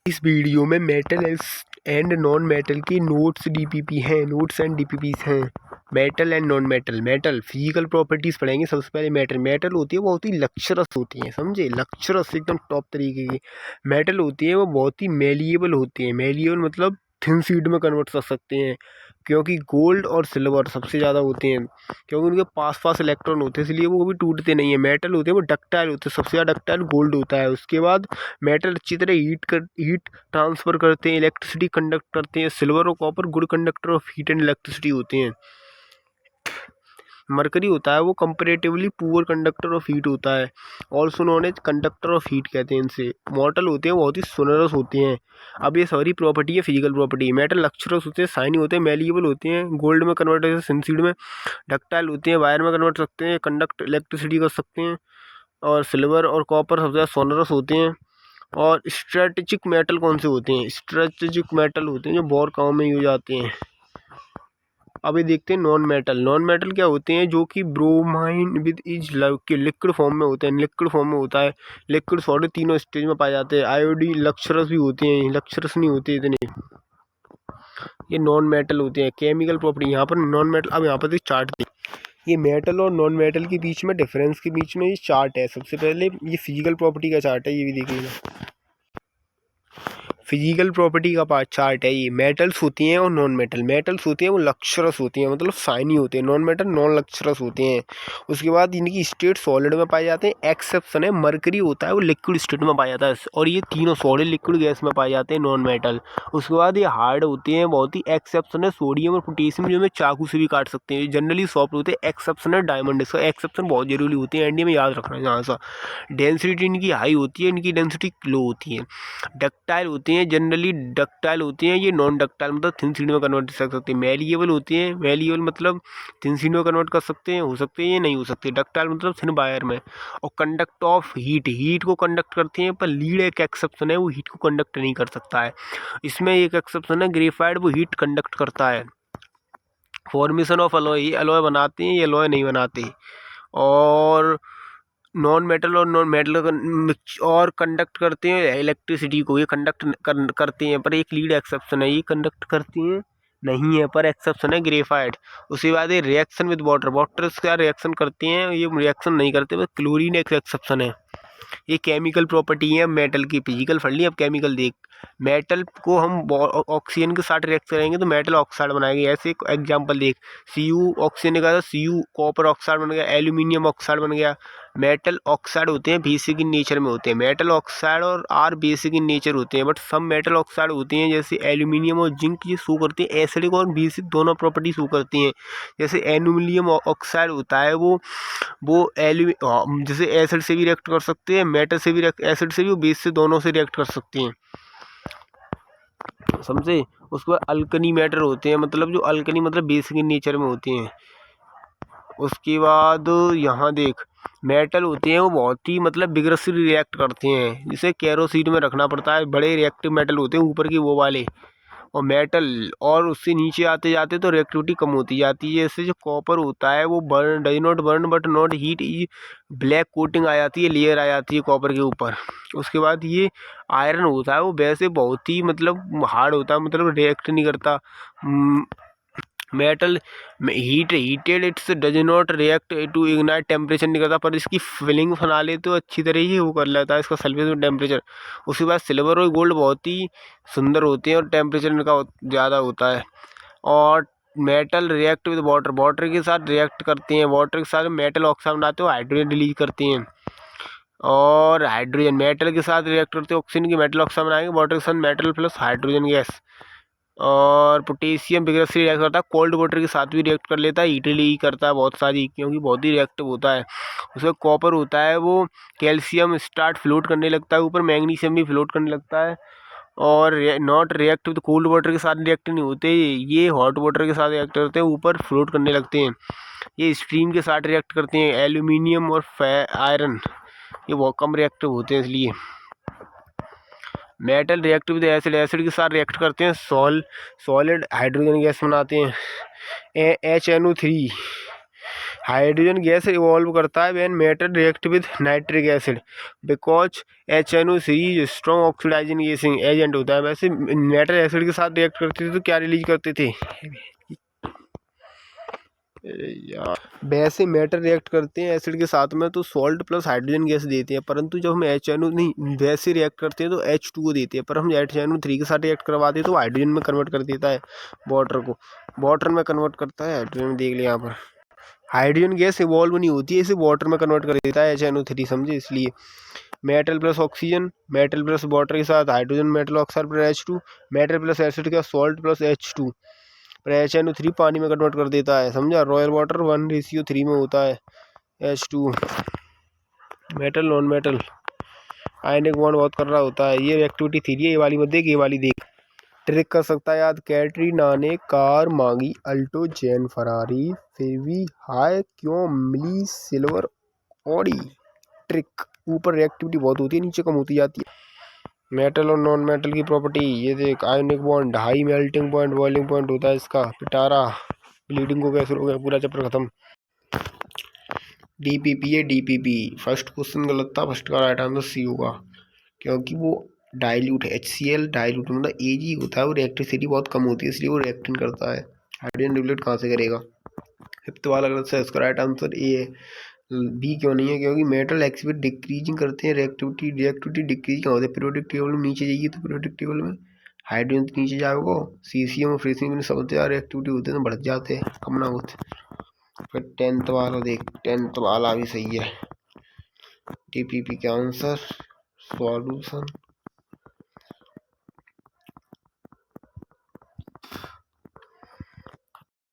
इस वीडियो में metal and non metal की नोट्स एंड डीपीपीस हैं। Metal and non metal. Metal physical properties पढ़ेंगे। सबसे पहले मेटल होती है वो बहुत ही लक्चरस होती है, समझे, लक्चरस एकदम टॉप तरीके की। मेटल होती है वो बहुत ही मेलिएबल होती है। मेलिएबल मतलब थिन सीड में कन्वर्ट कर सकते हैं, क्योंकि गोल्ड और सिल्वर सबसे ज़्यादा होते हैं, क्योंकि उनके पास इलेक्ट्रॉन होते हैं, इसलिए वो कभी टूटते नहीं है। मेटल होते हैं वो डक्टाइल होते हैं, सबसे ज़्यादा डक्टाइल गोल्ड होता है। उसके बाद मेटल अच्छी तरह हीट ट्रांसफ़र करते हैं, इलेक्ट्रिसिटी कंडक्ट करते हैं। सिल्वर और copper good conductor of heat and electricity होते हैं। मरकरी होता है वो comparatively poor conductor of heat होता है, also known as conductor of heat कहते हैं इनसे। मॉर्टल होते हैं बहुत ही सोनरस होते हैं। अब ये सारी प्रॉपर्टी है फिजिकल प्रॉपर्टी। मेटल लक्चरस होते हैं, शाइनी होते हैं, मेलिएबल होते हैं, गोल्ड में कन्वर्ट होते हैं, सिंसीड में डक्टाइल होते हैं, वायर में कन्वर्ट सकते हैं, कंडक्ट इलेक्ट्रिसिटी कर सकते हैं। और सिल्वर और कॉपर सबसे ज़्यादा सोनरस होते हैं। और स्ट्रेटेजिक मेटल कौन से होते हैं? स्ट्रेटेजिक मेटल होते हैं जो बहुत काम में यूज आते हैं। अभी देखते हैं नॉन मेटल। नॉन मेटल क्या होते हैं? जो कि ब्रोमाइन विद इज के लिक्विड फॉर्म में होते हैं, लिक्विड फॉर्म में होता है, लिक्विड सॉलिड तीनों स्टेज में पाए जाते हैं। आयोडीन लक्चरस भी होते हैं, लक्चरस नहीं होते इतने, ये नॉन मेटल होते हैं। केमिकल प्रॉपर्टी यहाँ पर नॉन मेटल। अब यहाँ पर एक चार्ट दें, ये मेटल और नॉन मेटल के बीच में डिफरेंस के बीच में ये चार्ट है। सबसे पहले ये फिजिकल प्रॉपर्टी का चार्ट है, ये भी देख लीजिए। फिजिकल प्रॉपर्टी का चार्ट है ये। मेटल्स होती हैं और नॉन मेटल। मेटल्स होती हैं वो लक्चरस होती हैं, मतलब शाइनी होते हैं। नॉन मेटल नॉन लक्चरस होते हैं। उसके बाद इनकी स्टेट सॉलिड में पाए जाते हैं। एक्सेप्शन है मरकरी होता है वो लिक्विड स्टेट में पाया जाता है, और ये तीनों सॉलिड लिक्विड गैस में पाए जाते हैं नॉन मेटल। उसके बाद ये हार्ड होते हैं बहुत ही। एक्सेप्शन है सोडियम और पोटेशियम, जो हमें चाकू से भी काट सकते हैं। जनरली सॉफ्ट होते हैं। एक्सेप्शन है डायमंड, इसका एक्सेप्शन बहुत जरूरी होती है, एंडी में याद रखना है यहाँ सा। डेंसिटी इनकी हाई होती है, इनकी डेंसिटी लो होती है। डक्टाइल होती हैं, जनरली डक्टाइल होती हैं। ये नॉन डक्टाइल मतलब थिन सीड में कन्वर्ट कर सकते हैं। मेलिएबल होती हैं, मेलिएबल मतलब थिन सीड में कन्वर्ट कर सकते हैं, हो सकते हैं ये नहीं हो सकते। डक्टाइल मतलब थिन वायर में। और कंडक्ट ऑफ हीट, हीट को कंडक्ट करती हैं, पर लीड एक एक्सेप्शन है वो हीट को कंडक्ट नहीं कर सकता है। इसमें एक एक्सेप्शन है ग्रेफाइट, वो हीट कंडक्ट करता है। फॉर्मेशन ऑफ अलॉय, ये अलॉय बनाते हैं, ये अलॉय नहीं बनाते। और नॉन मेटल और नॉन मेटल और कंडक्ट करते हैं इलेक्ट्रिसिटी को, ये कंडक्ट करते हैं, पर एक लीड एक्सेप्शन है, ये कंडक्ट करती हैं नहीं है, पर एक्सेप्शन है ग्रेफाइट। उसके बाद ये रिएक्शन विद वाटर, वाटर का रिएक्शन करते हैं, ये रिएक्शन नहीं करते, बस क्लोरीन एक एक्सेप्शन है। ये केमिकल प्रॉपर्टी है मेटल की। फिजिकल पढ़ ली, अब केमिकल देख। मेटल को हम ऑक्सीजन के साथ रिएक्ट करेंगे तो मेटल ऑक्साइड बनाएंगे। ऐसे एक एग्जांपल देख, Cu ऑक्सीजन का Cu कॉपर ऑक्साइड बन गया, एल्यूमिनियम ऑक्साइड बन गया। मेटल ऑक्साइड होते हैं, बेसिक इन नेचर में होते हैं। मेटल ऑक्साइड और आर बेसिक इन नेचर होते हैं, बट सब मेटल ऑक्साइड होती हैं जैसे एल्यूमिनियम और जिंक, ये शो करती हैं एसिडिक और बेसिक दोनों प्रॉपर्टी शो करती हैं। जैसे एल्यूमिनियम ऑक्साइड होता है वो जैसे एसिड से भी रिएक्ट कर सकते हैं, मेटल से भी एसिड से भी, बेस से, दोनों से रिएक्ट कर सकती हैं, समझे। उसके बाद अल्कनी मैटर होते हैं, मतलब जो अल्कनी मतलब बेसिक इन नेचर में होती हैं। उसके बाद यहाँ देख, मेटल होते हैं वो बहुत ही मतलब विग्रसली रिएक्ट करते हैं, जिसे केरोसिन में रखना पड़ता है। बड़े रिएक्टिव मेटल होते हैं ऊपर के वो वाले। और मेटल और उससे नीचे आते जाते तो रिएक्टिविटी कम होती जाती है। जैसे जो कॉपर होता है वो burn, does not burn but not heat, black coating आ जाती है, लेयर आ जाती है कॉपर के ऊपर। उसके बाद ये आयरन होता है वो वैसे बहुत ही मतलब हार्ड होता है, मतलब रिएक्ट नहीं करता। Metal heated it's does not react to ignite, temperature नहीं करता, पर इसकी फिलिंग बना ले तो अच्छी तरह ही वो कर लेता है इसका सरफेस में टेम्परेचर। उसके बाद सिल्वर और गोल्ड बहुत ही सुंदर होते हैं और टेम्परेचर इनका ज़्यादा होता है। और metal react with water, water के साथ रिएक्ट करते हैं, वाटर के साथ मेटल ऑक्साइड बनाते हो, हाइड्रोजन रिलीज करते हैं। और हाइड्रोजन मेटल के साथ रिएक्ट करते हैं, ऑक्सीजन की मेटल ऑक्साइड बनाएंगे, वाटर के साथ मेटल प्लस हाइड्रोजन गैस। और पोटेशियम विग्रसली रिएक्ट करता है, कोल्ड वाटर के साथ भी रिएक्ट कर लेता है, हीटली करता है बहुत सारी, क्योंकि बहुत ही रिएक्टिव होता है। उसका कॉपर होता है वो कैल्शियम स्टार्ट फ्लोट करने लगता है ऊपर, मैग्नीशियम भी फ्लोट करने लगता है। और not react with cold water के साथ रिएक्ट नहीं होते, ये हॉट वाटर के साथ रिएक्ट करते हैं, ऊपर फ्लोट करने लगते हैं। ये स्ट्रीम के साथ रिएक्ट करते हैं। एल्यूमिनियम और आयरन ये बहुत कम रिएक्टिव होते हैं, इसलिए। Metal react with acid, acid के साथ रिएक्ट करते हैं, सॉलिड हाइड्रोजन गैस बनाते हैं। HNO3 हाइड्रोजन गैस इवॉल्व करता है when metal react with nitric acid because HNO3 strong oxidizing agent होता है। वैसे मेटल एसिड के साथ रिएक्ट करते थे तो क्या रिलीज करते थे यार, वैसे मेटल रिएक्ट करते हैं एसिड के साथ में तो सॉल्ट प्लस हाइड्रोजन गैस देते हैं, परंतु जब हम HNO नहीं वैसे रिएक्ट करते हैं तो H2O देते हैं, पर हम HNO3 के साथ रिएक्ट करवाते हैं तो हाइड्रोजन में कन्वर्ट कर देता है, वाटर को वाटर में कन्वर्ट करता है। हाइड्रोजन देख लिया यहाँ पर हाइड्रोजन गैस इवॉल्व नहीं होती है, इसे वाटर में कन्वर्ट कर देता है HNO3 समझे। इसलिए metal plus oxygen, metal plus water के साथ hydrogen, metal oxide plus H2, metal plus acid का सॉल्ट प्लस H2 पर HNO3 पानी में कन्वर्ट कर देता है समझा। रॉयल वाटर 1:3 में होता है H2। Metal non metal ionic bond बहुत कर रहा होता है। ये एक्टिविटी थी ये वाली मत देख, ये वाली देख। ट्रिक कर सकता है याद, कैटरीना ने कार मांगी अल्टो जैन फरारी फिर भी हाय क्यों मिली सिल्वर ऑडी। ट्रिक ऊपर रिएक्टिविटी बहुत होती है, नीचे कम होती जाती है। मेटल और नॉन मेटल की प्रॉपर्टी ये देख, ionic bond, high melting point, boiling point होता है इसका, पिटारा, ब्लीडिंग को कैसे हो गया, पूरा चैप्टर खत्म। DPP है DPP, फर्स्ट क्वेश्चन गलत था, फर्स्ट का राइट आंसर सी होगा क्योंकि वो डाइल्यूट है। HCl डाइल्यूट मतलब Ag होता है, वो रिएक्टिविटी बहुत कम होती है इसलिए वो रिएक्टिंग करता है। हाइड्रोजन रिलेट कहाँ से करेगा। फिफ्थ वाला गलत है, इसका राइट आंसर ए है। बी क्यों नहीं है, क्योंकि मेटल एक्सिबिट डिक्रीजिंग करते हैं, रिएक्टिविटी डिक्रीज कहाँ होती है, पीरियोडिक टेबल में नीचे जाइए तो पीरियोडिक टेबल में हाइड्रोजन तो नीचे जाएगा, CCM और फ्रीसिंग में सबसे ज़्यादा रिएक्टिविटी होती है तो बढ़ जाते हैं, कम ना होते। फिर 10th वाला देख, 10th वाला भी सही है। DPP का आंसर सॉल्यूशन